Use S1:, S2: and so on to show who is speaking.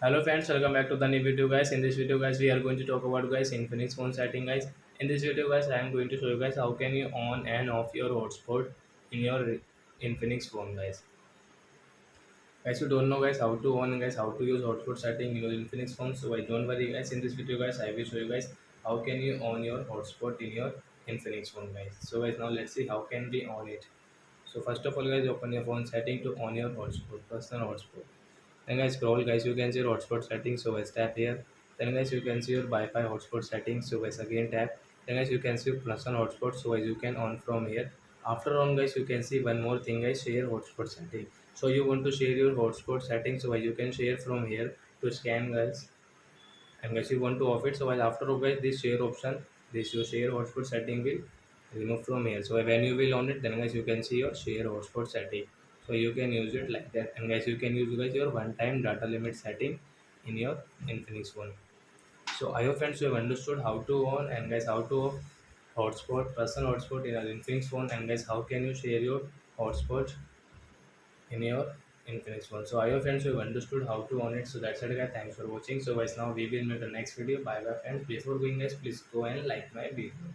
S1: Hello friends, welcome back to the new video guys. In this video guys, we are going to talk about guys Infinix phone setting guys. In this video guys, I am going to show you guys how can you on and off your hotspot in your Infinix phone guys. Guys, you don't know guys how to on guys how to use hotspot setting in your Infinix phone. So guys, don't worry guys. In this video guys, I will show you guys how can you on your hotspot in your Infinix phone guys. So guys, now let's see how can we on it. So first of all guys, open your phone setting to on your hotspot, personal hotspot. Then guys scroll guys, you can see your hotspot settings, so guys tap here. Then guys you can see your Wi-Fi hotspot settings, so guys again tap. Then guys you can see plus on hotspot, so guys you can on from here. After on guys you can see one more thing guys, share hotspot setting. So you want to share your hotspot settings, so guys you can share from here to scan guys. And guys you want to off it, so while after of guys this share option, this your share hotspot setting will remove from here. So when you will on it, then guys you can see your share hotspot setting, so you can use it like that. And guys you can use guys your one time data limit setting in your Infinix phone. So I hope friends you have understood how to on and guys how to off hotspot, personal hotspot in your Infinix phone, and guys how can you share your hotspot in your Infinix phone. So I hope friends you have understood how to on it. So that's it guys. Thanks for watching. So guys now we will meet the next video. Bye bye friends. Before going guys, please go and like my video.